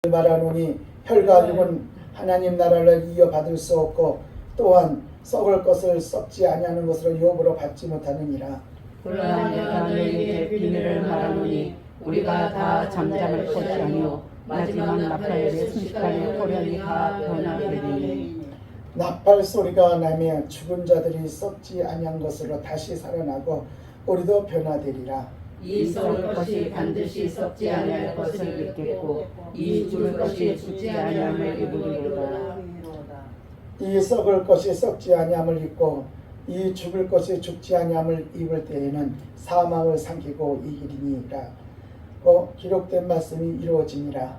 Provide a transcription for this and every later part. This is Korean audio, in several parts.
말하노니 혈과 육은 하나님 나라를 이어받을 수 없고 또한 썩을 것을 썩지 아니하는 것으로 유업으로 받지 못하느니라. 그러나 내가 너희에게 비밀을 말하노니 우리가 다 잠잠할 것이 아니요 마지막 나팔의 순식간에 호련히 다 변화되리니 나팔 소리가 나며 죽은 자들이 썩지 아니한 것으로 다시 살아나고 우리도 변화되리라. 이 썩을 것이 반드시 썩지 아니할 것을 믿겠고 이 죽을 것이 죽지 아니함을 입으리로다. 이 썩을 것이 썩지 아니함을 입고 이 죽을 것이 죽지 아니함을 입을 때에는 사망을 삼키고 이기리니라. 기록된 말씀이 이루어지니라.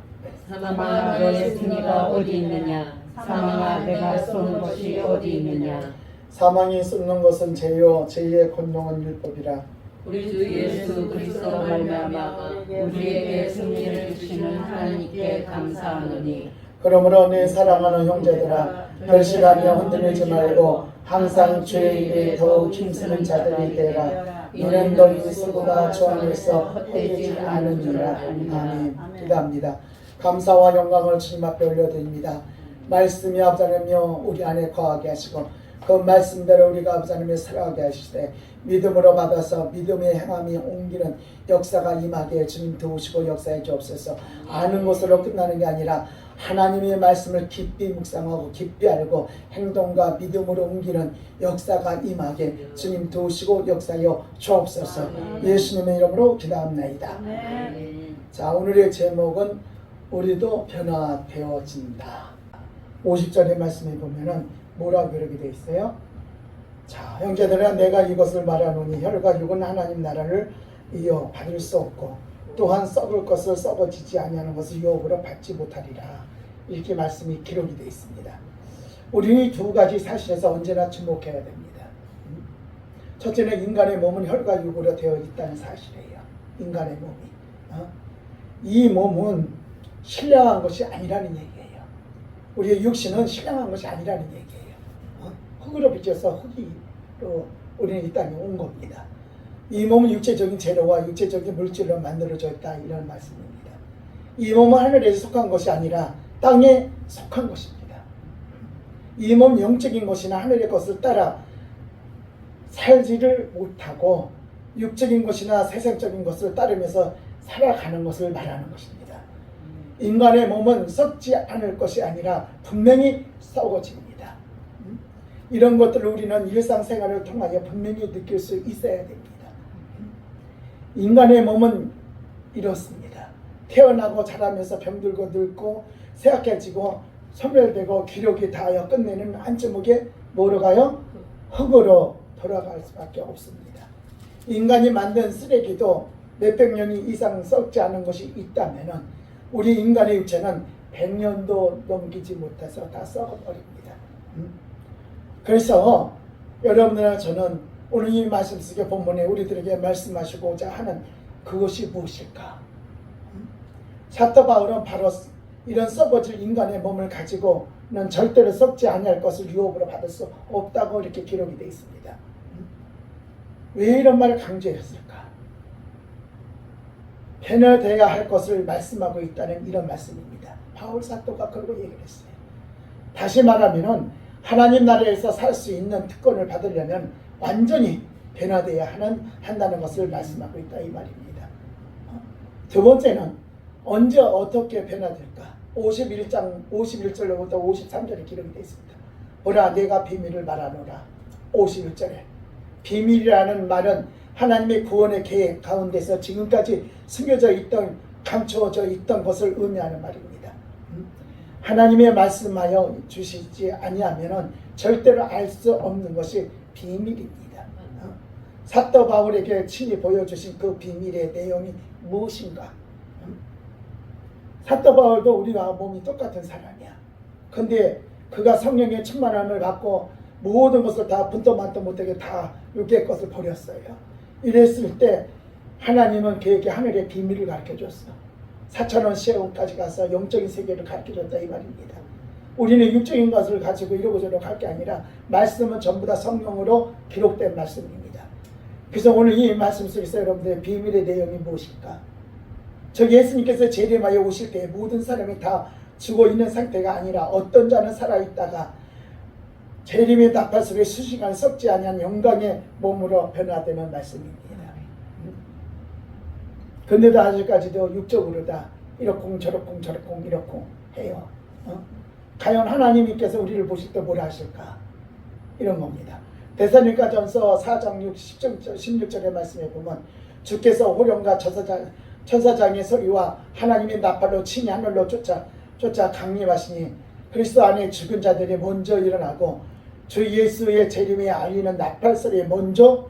사망아 너의 승리가 어디 있느냐? 사망아 내가 쏘는 것이 어디 있느냐? 사망이 쏟는 것은 죄요 죄의 권능은 율법이라. 우리 주 예수 그리스도로 말미암아 우리에게 승리를 주시는 하나님께 감사하노니 그러므로 내 사랑하는 형제들아 결실하며 흔들리지 말고 항상 주의 일에 더욱 힘쓰는 자들이 되라. 이는 너희 스스로가 주 안에서 헛되지 않으니라. 아멘. 기도합니다. 감사와 영광을 주님 앞에 올려드립니다. 말씀이 아버지 하나님여 우리 안에 거하게 하시고 그 말씀대로 우리가 아버지 하나님을 살아가게 하시되 믿음으로 받아서 믿음의 행함이 옮기는 역사가 임하게 주님 도우시고 역사해 주옵소서. 아는 것으로 끝나는 게 아니라 하나님의 말씀을 깊이 묵상하고 깊이 알고 행동과 믿음으로 옮기는 역사가 임하게 주님 도우시고 역사하여 주옵소서. 예수님의 이름으로 기도합나이다. 자, 오늘의 제목은 우리도 변화되어진다. 50절의 말씀에 보면은 뭐라고 그렇게 되어 있어요? 자, 형제들아 내가 이것을 말하노니 혈과 육은 하나님 나라를 이어받을 수 없고 또한 썩을 것을 썩어지지 아니하는 것을 유업으로 받지 못하리라. 이렇게 말씀이 기록이 되어 있습니다. 우리는 두 가지 사실에서 언제나 주목해야 됩니다. 첫째는 인간의 몸은 혈과 육으로 되어 있다는 사실이에요. 인간의 몸이. 이 몸은 신령한 것이 아니라는 얘기예요. 우리의 육신은 신령한 것이 아니라는 얘기예요. 흙으로 빚어서 흙으로 우리는 이 땅에 온 겁니다. 이 몸은 육체적인 재료와 육체적인 물질로 만들어져 있다 이런 말씀입니다. 이 몸은 하늘에 속한 것이 아니라 땅에 속한 것입니다. 이 몸은 영적인 것이나 하늘의 것을 따라 살지를 못하고 육적인 것이나 세상적인 것을 따르면서 살아가는 것을 말하는 것입니다. 인간의 몸은 썩지 않을 것이 아니라 분명히 썩어집니다. 이런 것들을 우리는 일상생활을 통하여 분명히 느낄 수 있어야 됩니다. 인간의 몸은 이렇습니다. 태어나고 자라면서 병들고 늙고 쇠약해지고 소멸되고 기력이 다하여 끝내는 한주먹에 뭐로 가요? 흙으로 돌아갈 수밖에 없습니다. 인간이 만든 쓰레기도 몇백 년이 이상 썩지 않은 것이 있다면 우리 인간의 육체는 100년도 넘기지 못해서 다 썩어버립니다. 그래서 여러분들과 저는 오늘 이 말씀 속의 본문에 우리들에게 말씀하시고자 하는 그것이 무엇일까? 사도 바울은 바로 이런 썩어질 인간의 몸을 가지고는 절대로 썩지 아니할 것을 유업으로 받을 수 없다고 이렇게 기록이 되어 있습니다. 왜 이런 말을 강조했을까? 변화되어야 할 것을 말씀하고 있다는 이런 말씀입니다. 바울 사도가 그러고 얘기를 했어요. 다시 말하면 하나님 나라에서 살 수 있는 특권을 받으려면 완전히 변화되어야 한다는 것을 말씀하고 있다 이 말입니다. 두 번째는 언제 어떻게 변화될까? 51절로부터 53절에 기록이 되어 있습니다. 보라 내가 비밀을 말하노라. 51절에 비밀이라는 말은 하나님의 구원의 계획 가운데서 지금까지 숨겨져 있던 감추어져 있던 것을 의미하는 말입니다. 하나님의 말씀하여 주시지 아니하면 절대로 알 수 없는 것이 비밀입니다. 사도 바울에게 친히 보여주신 그 비밀의 내용이 무엇인가? 사도 바울도 우리와 몸이 똑같은 사람이야. 근데 그가 성령의 충만함을 받고 모든 것을 다 분도만도 못하게 다 육의 것을 버렸어요. 이랬을 때 하나님은 그에게 하늘의 비밀을 가르쳐줬어. 4,000원 시험까지 가서 영적인 세계를 가르쳐줬다 이 말입니다. 우리는 육적인 것을 가지고 이러고 저러고 갈 게 아니라 말씀은 전부 다 성령으로 기록된 말씀입니다. 그래서 오늘 이 말씀 속에서 여러분들의 비밀의 내용이 무엇일까? 저 예수님께서 재림하여 오실 때 모든 사람이 다 죽어 있는 상태가 아니라 어떤 자는 살아있다가 재림의 나팔소리에 수시간 썩지 아니한 영광의 몸으로 변화되는 말씀입니다. 근데도 아직까지도 육적으로 다 이렇쿵 저렇쿵 저렇쿵 이렇쿵 해요. 과연 하나님께서 우리를 보실 때 뭐라 하실까? 이런 겁니다. 데살로니가전서 4장 16절의 말씀에 보면 주께서 호령과 천사장의 소리와 하나님의 나팔로 친히 하늘로 쫓아 강림하시니 그리스도 안에 죽은 자들이 먼저 일어나고 주 예수의 재림에 알리는 나팔 소리에 먼저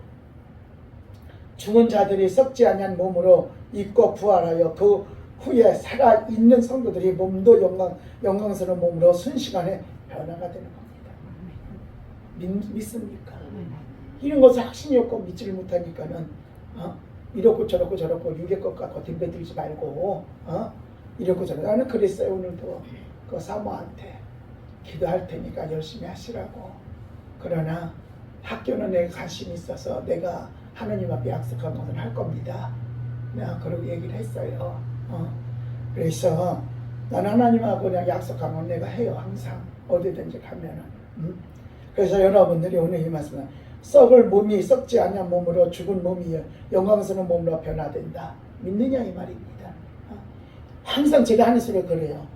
죽은 자들이 썩지 아니한 몸으로 입고 부활하여 그 후에 살아있는 성도들이 몸도 영광스러운 몸으로 순식간에 변화가 되는 겁니다. 믿습니까? 이런 것을 확신이 없고 믿지를 못하니까는 이렇고 저렇고 육의 것과 겉임배들지 말고 이렇고 저렇고 나는 그랬어요. 오늘도 그 사모한테 기도할 테니까 열심히 하시라고. 그러나 학교는 내가 관심이 있어서 내가 하나님 앞에 약속한 것을 할 겁니다. 내가 그렇게 얘기를 했어요. 그래서 나는 하나님하고 그냥 약속한 건 내가 해요. 항상 어디든지 가면은. 그래서 여러분들이 오늘 이 말씀은 썩을 몸이 썩지 않은 몸으로 죽은 몸이 영광스러운 몸으로 변화된다. 믿느냐 이 말입니다. 항상 제가 하는 소리가 그래요.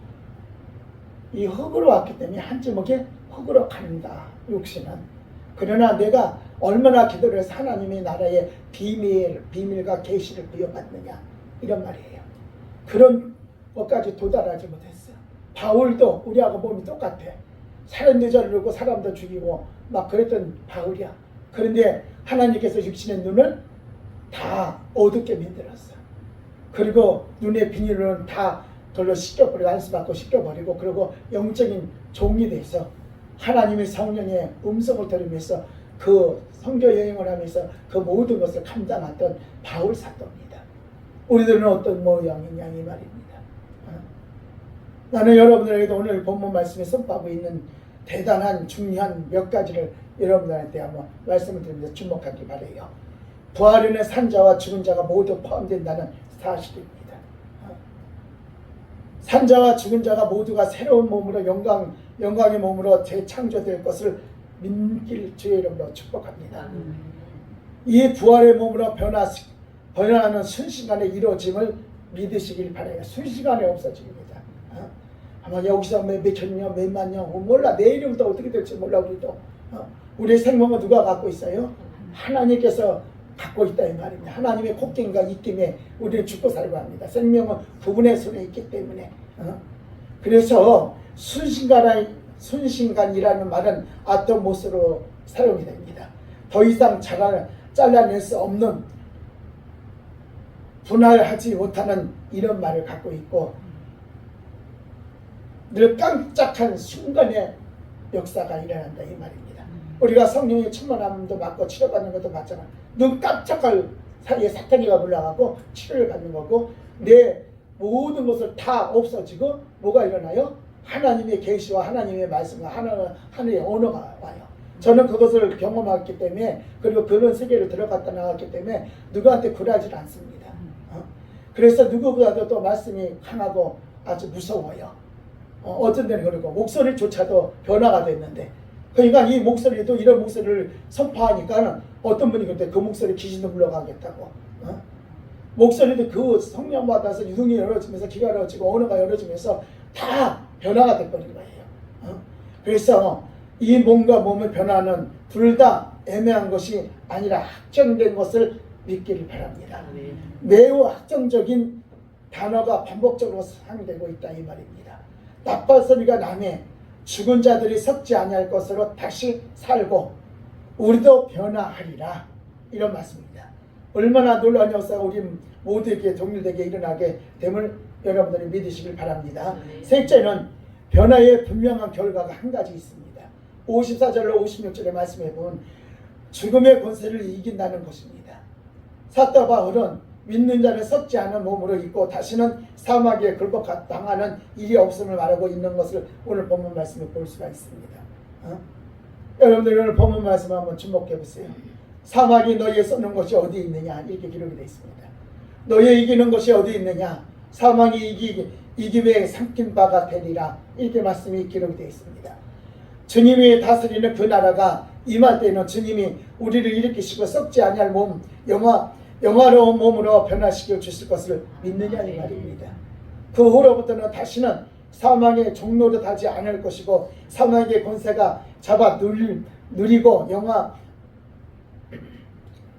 이 흙으로 왔기 때문에 한 주먹에 흙으로 간다. 육신은. 그러나 내가 얼마나 기도를 해서 하나님의 나라의 비밀과 계시를 부여받느냐 이런 말이에요. 그런 것까지 도달하지 못했어요. 바울도 우리하고 몸이 똑같아. 사람도 자르고 사람도 죽이고 막 그랬던 바울이야. 그런데 하나님께서 육신의 눈을 다 어둡게 만들었어. 그리고 눈의 비닐은 다 돌로 씻겨버리고 안수받고 씻겨버리고 그리고 영적인 종이 돼서 하나님의 성령의 음성을 들으면서 그 선교 여행을 하면서 그 모든 것을 감당했던 바울 사도입니다. 우리들은 어떤 모양이냐 이 말입니다. 나는 여러분들에게도 오늘 본문 말씀에 선포하고 있는 대단한 중요한 몇 가지를 여러분들한테 한번 말씀을 드리면서 주목하기 바라요. 부활에는 산자와 죽은 자가 모두 포함된다는 사실입니다. 산자와 죽은 자가 모두가 새로운 몸으로 영광의 몸으로 재창조될 것을 믿길 주의 이름으로 축복합니다. 이 부활의 몸으로 변화하는 순식간에 이루어짐을 믿으시길 바라요. 순식간에 없어집니다. 아마 여기서 몇천 년, 몇만 년, 몰라. 내일부터 어떻게 될지 몰라. 우리도. 우리의 생명은 누가 갖고 있어요? 하나님께서 갖고 있다 이 말입니다. 하나님의 곡괭이가 있기에 우리는 죽고 살고 합니다. 생명은 그분의 손에 있기 때문에. 그래서 순식간이라는 말은 아토모스로 사용이 됩니다. 더 이상 잘라낼 수 없는 분할하지 못하는 이런 말을 갖고 있고 늘 깜짝한 순간에 역사가 일어난다 이 말입니다. 우리가 성령의 충만함도 받고 치료받는 것도 맞잖아. 눈 깜짝할 사이에 사탄이가 올라가고 치료를 받는 거고 내 모든 것을 다 없어지고 뭐가 일어나요? 하나님의 계시와 하나님의 말씀과 하늘의 언어가 와요. 저는 그것을 경험했기 때문에 그리고 그런 세계를 들어갔다 나왔기 때문에 누구한테 굴하지 않습니다. 그래서 누구보다도 또 말씀이 강하고 아주 무서워요. 어떤 데는 그러고 목소리조차도 변화가 됐는데 그러니까 이 목소리도 이런 목소리를 선포하니까 어떤 분이 그때 그 목소리 귀신도 물러가겠다고 목소리도 그 성령 받아서 유등이 열어지면서 귀가 열어지고 언어가 열어지면서 다 변화가 돼버린 거예요. 그래서 이 몸과 몸의 변화는 둘 다 애매한 것이 아니라 확정된 것을 믿기를 바랍니다. 매우 확정적인 단어가 반복적으로 사용되고 있다 이 말입니다. 나팔 소리가 나매 죽은 자들이 썩지 아니할 것으로 다시 살고 우리도 변화하리라 이런 말씀입니다. 얼마나 놀라운 역사가 우리 모두에게 동일되게 일어나게 됨을 여러분들이 믿으시길 바랍니다. 셋째는 변화의 분명한 결과가 한 가지 있습니다. 54절로 56절의 말씀에 보면 죽음의 권세를 이긴다는 것입니다. 사도 바울은 믿는 자는 썩지 않은 몸으로 있고 다시는 사마귀에 굴복당하는 일이 없음을 말하고 있는 것을 오늘 본문 말씀에 볼 수가 있습니다. 여러분들 오늘 본문 말씀 한번 주목해 보세요. 사마귀 너희의 쏟는 것이 어디 있느냐 이렇게 기록이 되어 있습니다. 너희의 이기는 것이 어디 있느냐 사망이 이기에 삼킨 바가 되리라. 이렇게 말씀이 기록되어 있습니다. 주님이 다스리는 그 나라가 임할 때는 주님이 우리를 일으키시고 썩지 아니할 몸, 영화로운 몸으로 변화시켜 주실 것을 믿느냐 이 말입니다. 그 후로부터는 다시는 사망의 종노릇 하지 않을 것이고 사망의 권세가 잡아 누리고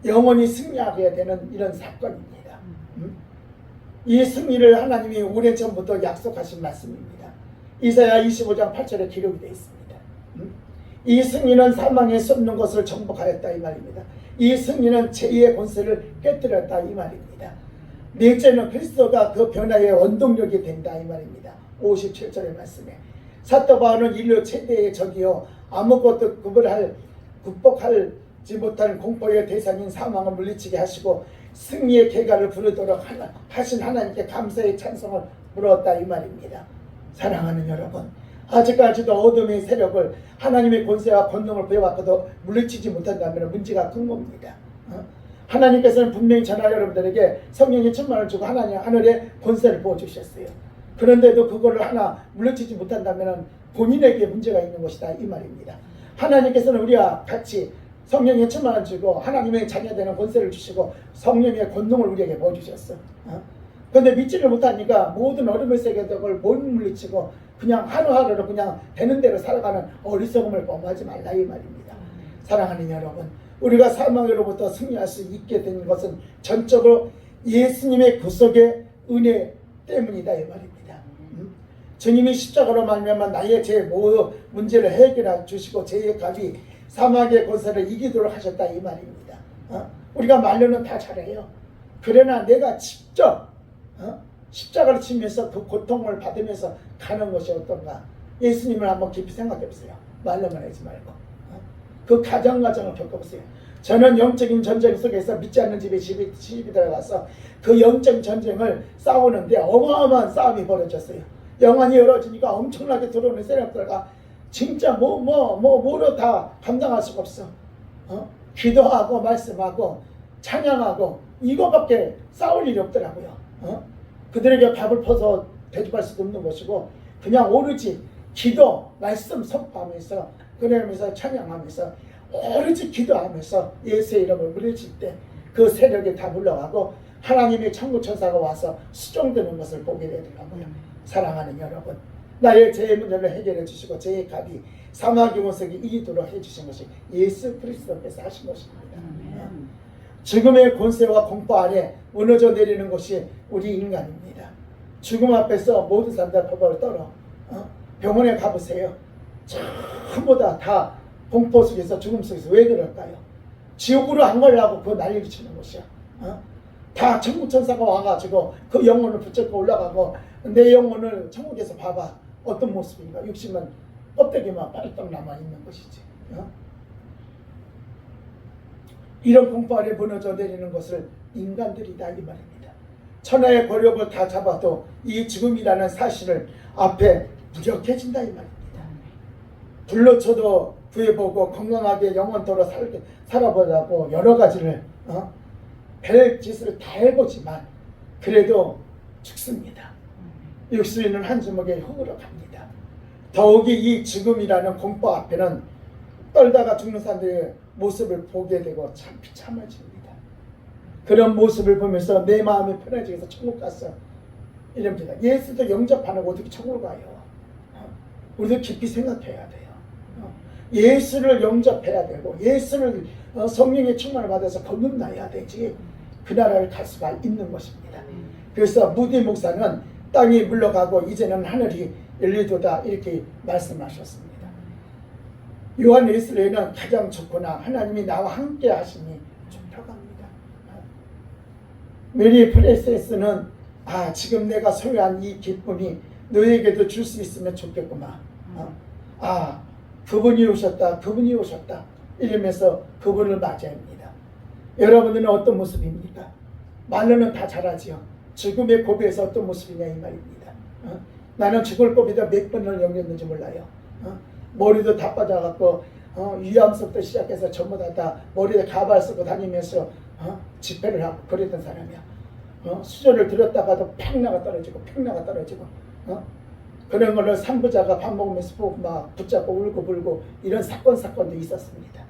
영원히 승리하게 되는 이런 사건입니다. 이 승리를 하나님이 오래전부터 약속하신 말씀입니다. 이사야 25장 8절에 기록이 되어 있습니다. 이 승리는 사망에 쏟는 것을 정복하였다 이 말입니다. 이 승리는 제2의 권세를 깨뜨렸다 이 말입니다. 넷째는 그리스도가 그 변화의 원동력이 된다 이 말입니다. 57절의 말씀에 사도바울은 인류 최대의 적이요 아무것도 극복하지 못한 공포의 대상인 사망을 물리치게 하시고 승리의 계가를 부르도록 하신 하나님께 감사의 찬송을 부르었다 이 말입니다. 사랑하는 여러분, 아직까지도 어둠의 세력을 하나님의 권세와 권능을 배워왔고도 물리치지 못한다면 문제가 큰 겁니다. 하나님께서는 분명히 저나 여러분들에게 성령의 충만을 주고 하나님 하늘의 권세를 부어주셨어요. 그런데도 그거를 하나 물리치지 못한다면 본인에게 문제가 있는 것이다 이 말입니다. 하나님께서는 우리와 같이 성령의 충만을 주고 하나님의 자녀되는 권세를 주시고 성령의 권능을 우리에게 부어주셨어. 그런데 믿지를 못하니까 모든 어둠의 세계를 못 물리치고 그냥 하루하루를 그냥 되는 대로 살아가는 어리석음을 범하지 말라 이 말입니다. 사랑하는 여러분, 우리가 사망으로부터 승리할 수 있게 된 것은 전적으로 예수님의 구속의 은혜 때문이다 이 말입니다. 주님이 십자가로 말미암아 나의 제 모든 문제를 해결해 주시고 제 값이 사망의 권세를 이기도록 하셨다 이 말입니다. 우리가 말로는 다 잘해요. 그러나 내가 직접 십자가를 치면서 그 고통을 받으면서 가는 것이 어떤가. 예수님을 한번 깊이 생각해 보세요. 말로만 하지 말고 그 과정을 겪어보세요. 저는 영적인 전쟁 속에서 믿지 않는 집에 시집이 들어가서 그 영적 전쟁을 싸우는데 어마어마한 싸움이 벌어졌어요. 영안이 열어지니까 엄청나게 들어오는 세력들과 진짜 뭐로 다 감당할 수가 없어. 기도하고 말씀하고 찬양하고 이거밖에 싸울 일이 없더라고요. 그들에게 밥을 퍼서 대접할 수도 없는 것이고 그냥 오로지 기도, 말씀 선포하면서 그러면서 찬양하면서 오로지 기도하면서 예수의 이름을 물리칠 때 그 세력이 다 물러가고 하나님의 천국 천사가 와서 수종되는 것을 보게 되더라고요. 사랑하는 여러분, 나의 죄의 문제를 해결해 주시고 죄의 값이 사망의 권세를 이기도록 해주신 것이 예수 그리스도께서 하신 것입니다. 죽음의 권세와 공포 아래 무너져 내리는 것이 우리 인간입니다. 죽음 앞에서 모든 사람들 법을 떨어 병원에 가보세요. 전부 다 공포 속에서 죽음 속에서 왜 그럴까요? 지옥으로 안 가려고 그 난리를 치는 것이야. 다 천국 천사가 와가지고 그 영혼을 붙잡고 올라가고 내 영혼을 천국에서 봐봐. 어떤 모습인가? 육신은 껍데기만 빨딱 남아있는 것이지. 이런 공포 아래 무너져 내리는 것을 인간들이다 이 말입니다. 천하의 권력을 다 잡아도 이 죽음이라는 사실을 앞에 무력해진다 이 말입니다. 불로쳐도 구해보고 건강하게 영원토록 살아보자고 여러 가지를 별 짓을 다 해보지만 그래도 죽습니다. 육수인은 한 주먹에 흙으로 갑니다. 더욱이 이 죽음이라는 공포 앞에는 떨다가 죽는 사람들의 모습을 보게 되고 참 비참해집니다. 그런 모습을 보면서 내 마음이 편해지게 해서 천국 갔어 이럽니다. 예수도 영접하는 어떻게 천국 가요? 우리도 깊이 생각해야 돼요. 예수를 영접해야 되고 예수를 성령의 충만을 받아서 거듭나야 되지 그 나라를 갈 수가 있는 것입니다. 그래서 무디 목사는 땅이 물러가고 이제는 하늘이 열리도다 이렇게 말씀하셨습니다. 요한 웨슬레이는 가장 좋구나 하나님이 나와 함께 하시니 좋다고 합니다. 메리 프레세스는 지금 내가 소유한 이 기쁨이 너에게도 줄 수 있으면 좋겠구만. 그분이 오셨다 이러면서 그분을 맞이합니다. 여러분들은 어떤 모습입니까? 말로는 다 잘하지요. 죽음의 고비에서 어떤 모습이냐 이 말입니다. 나는 죽을 고비다 몇 번을 넘겼는지 몰라요. 머리도 다 빠져갖고 위암서부터 시작해서 전부 다 머리에 가발 쓰고 다니면서 집회를 하고 그랬던 사람이야. 수저를 들었다가도 팍 나가 떨어지고 팍 나가 떨어지고 그런 걸로 산부자가 밥 먹으면서 보고 막 붙잡고 울고 불고 이런 사건도 있었습니다.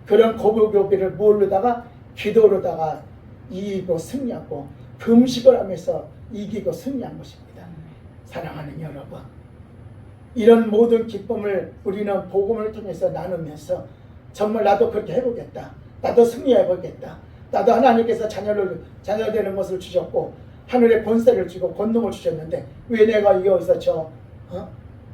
그런 고비고비를 모르다가 기도로다가 이기고 승리하고 금식을 하면서 이기고 승리한 것입니다. 사랑하는 여러분, 이런 모든 기쁨을 우리는 복음을 통해서 나누면서 정말 나도 그렇게 해보겠다, 나도 승리해보겠다, 나도 하나님께서 자녀 되는 것을 주셨고 하늘의 권세를 주고 권능을 주셨는데 왜 내가 여기서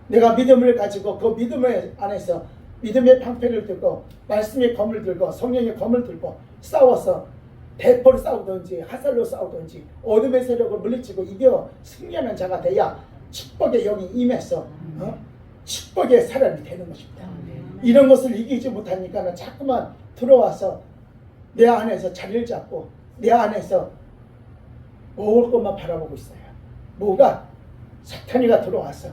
내가 믿음을 가지고 그 믿음의 안에서 믿음의 방패를 들고 말씀의 검을 들고 성령의 검을 들고 싸워서 대포로 싸우든지 화살로 싸우든지 어둠의 세력을 물리치고 이겨 승리하는 자가 돼야 축복의 영이 임해서 축복의 사람이 되는 것입니다. 이런 것을 이기지 못하니까 자꾸만 들어와서 내 안에서 자리를 잡고 내 안에서 먹을 것만 바라보고 있어요. 뭐가? 사탄이가 들어와서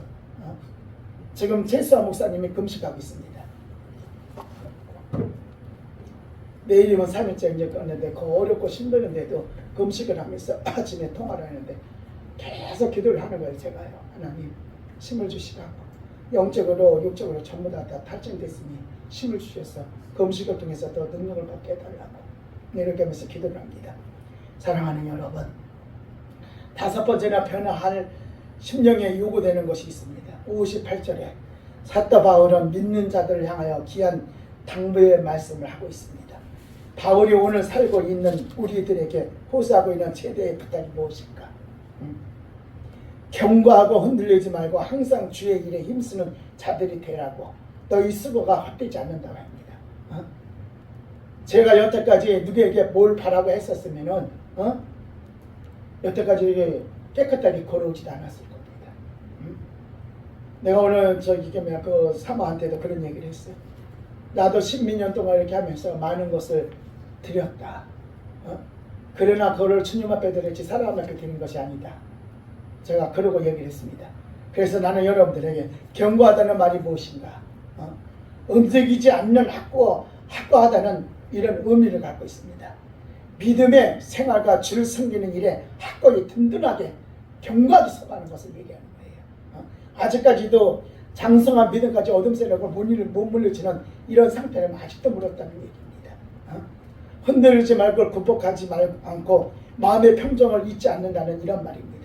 지금 제수아 목사님이 금식하고 있습니다. 내일이면 3일째 이제 껐는데 그 어렵고 힘드는데도 금식을 하면서 아침에 통화를 하는데 계속 기도를 하는 거예요. 제가요, 하나님 힘을 주시라고, 영적으로 육적으로 전부 다 탈진됐으니 힘을 주셔서 금식을 통해서 더 능력을 받게 해달라고 이렇게 하면서 기도를 합니다. 사랑하는 여러분, 5번째나 변화할 심령에 요구되는 것이 있습니다. 58절에 사도 바울은 믿는 자들을 향하여 귀한 당부의 말씀을 하고 있습니다. 바울이 오늘 살고 있는 우리들에게 호소하고 있는 최대의 부탁이 무엇일까? 경고하고 흔들리지 말고 항상 주의 일에 힘쓰는 자들이 되라고. 너희 수고가 헛되지 않는다고 합니다. 제가 여태까지 누구에게 뭘 바라고 했었으면은 여태까지 깨끗하게 걸어오지도 않았을 겁니다. 내가 오늘 그 사모한테도 그런 얘기를 했어요. 나도 10몇 년 동안 이렇게 하면서 많은 것을 드렸다. 그러나 그걸 주님 앞에 드렸지 사람 앞에 드린 것이 아니다. 제가 그러고 얘기를 했습니다. 그래서 나는 여러분들에게 경고하다는 말이 무엇인가? 움직이지 않는 확고하다는 이런 의미를 갖고 있습니다. 믿음의 생활과 주를 섬기는 일에 확고히 든든하게 경고하게 서가는 것을 얘기하는 거예요. 아직까지도 장성한 믿음까지 어둠 세력을 못 물리치는 이런 상태는 아직도 멀었다는 얘기입니다. 흔들리지 말고 굴복하지 않고 마음의 평정을 잊지 않는다는 이런 말입니다.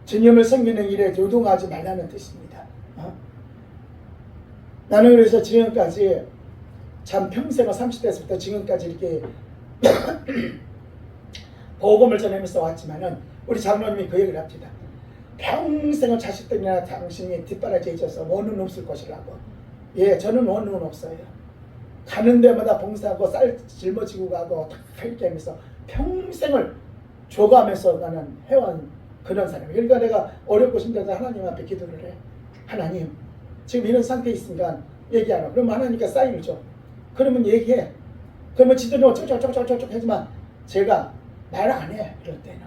주님을 섬기는 일에 요동하지 말라는 뜻입니다. 나는 그래서 지금까지 참 평생을 30대에서부터 지금까지 이렇게 복음을 전하면서 왔지만은 우리 장로님이 그 얘기를 합니다. 평생을 자식들이나 당신이 뒷바라지에 있어서 원은 없을 것이라고. 예, 저는 원은 없어요. 가는 데마다 봉사하고 쌀 짊어지고 가고 다 이렇게 하면서 평생을 줘가면서 나는 해온 그런 사람이에요. 그러니까 내가 어렵고 힘들어서 하나님 앞에 기도를 해. 하나님, 지금 이런 상태에 있으니까 얘기하라. 그러면 하나님께 사인을 줘. 그러면 얘기해. 그러면 지들은 어쩌고저쩌고 하지만 제가 말 안 해. 그럴 때는.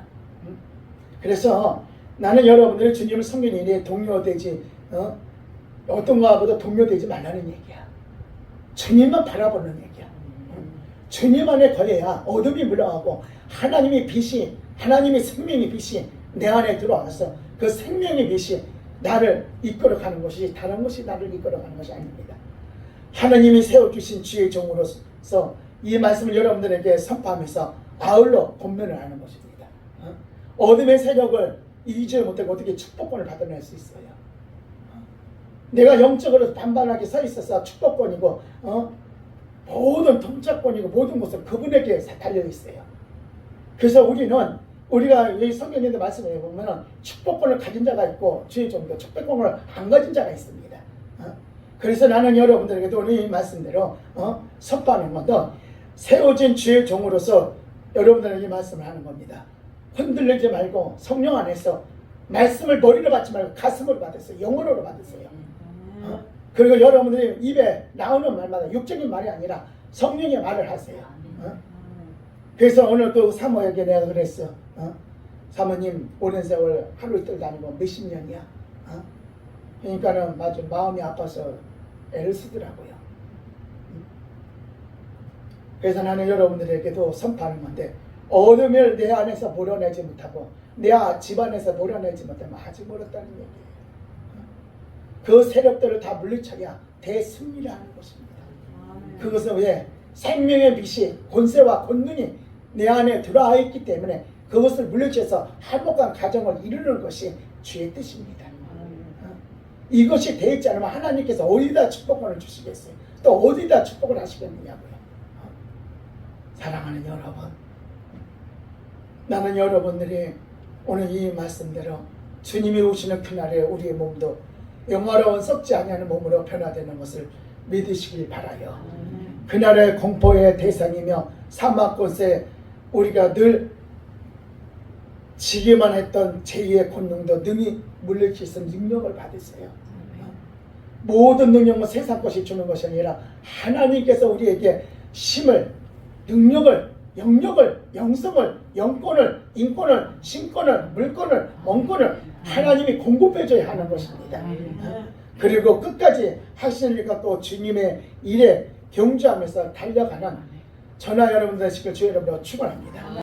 그래서 나는 여러분들이 주님을 섬기는 일에 동요되지 어떤 거하고도 동요되지 말라는 얘기야. 주님만 바라보는 얘기야. 주님 안에 거해야 어둠이 물러가고 하나님의 빛이, 하나님의 생명의 빛이 내 안에 들어와서 그 생명의 빛이 나를 이끌어가는 것이 다른 것이 나를 이끌어가는 것이 아닙니다. 하나님이 세워주신 주의 종으로서 이 말씀을 여러분들에게 선포하면서 아울러 권면을 하는 것입니다. 어둠의 세력을 이기지 못하고 어떻게 축복권을 받아낼 수 있어요? 내가 영적으로 반반하게 서 있어서 축복권이고 모든 통치권이고 모든 것은 그분에게 달려 있어요. 그래서 우리가 이 성경에도 말씀해 보면은 축복권을 가진 자가 있고 주의 종도 축복권을 안 가진 자가 있습니다. 그래서 나는 여러분들에게도 오늘 이 말씀대로 선포하는 건데 세워진 주의 종으로서 여러분들에게 말씀을 하는 겁니다. 흔들리지 말고 성령 안에서 말씀을 머리로 받지 말고 가슴으로 받으세요. 영어로 받으세요. 그리고 여러분들이 입에 나오는 말마다 육적인 말이 아니라 성령의 말을 하세요. 그래서 오늘 그 사모에게 내가 그랬어. 사모님 오랜 세월 하루 이틀 다니고 몇십 년이야. 그러니까는 아주 마음이 아파서 애를 쓰더라고요. 그래서 나는 여러분들에게도 선포하는 건데 어둠을 내 안에서 몰아내지 못하고 내 집안에서 몰아내지 못하면 아직 멀었다는 얘기예요. 그 세력들을 다 물리쳐야 대승리라는 것입니다. 그것은 왜? 생명의 빛이 권세와 권능이 내 안에 들어와 있기 때문에 그것을 물리쳐서 행복한 가정을 이루는 것이 주의 뜻입니다. 이것이 되어 있지 않으면 하나님께서 어디다 축복을 주시겠어요? 또 어디다 축복을 하시겠느냐고요. 사랑하는 여러분, 나는 여러분들이 오늘 이 말씀대로 주님이 오시는 그날에 우리의 몸도 영화로운 썩지 아니하는 몸으로 변화되는 것을 믿으시길 바라요. 그날의 공포의 대상이며 사막 곳에 우리가 늘 지기만 했던 제2의 권능도 능히 물리칠 수 있는 능력을 받으세요. 모든 능력은 세상 것이 주는 것이 아니라 하나님께서 우리에게 힘을, 능력을, 영역을, 영성을, 영권을, 인권을, 신권을, 물권을, 원권을 하나님이 공급해줘야 하는 것입니다. 그리고 끝까지 하시니까 또 주님의 일에 경주하면서 달려가는 전하 여러분 되시길 주의 이름으로 축원합니다.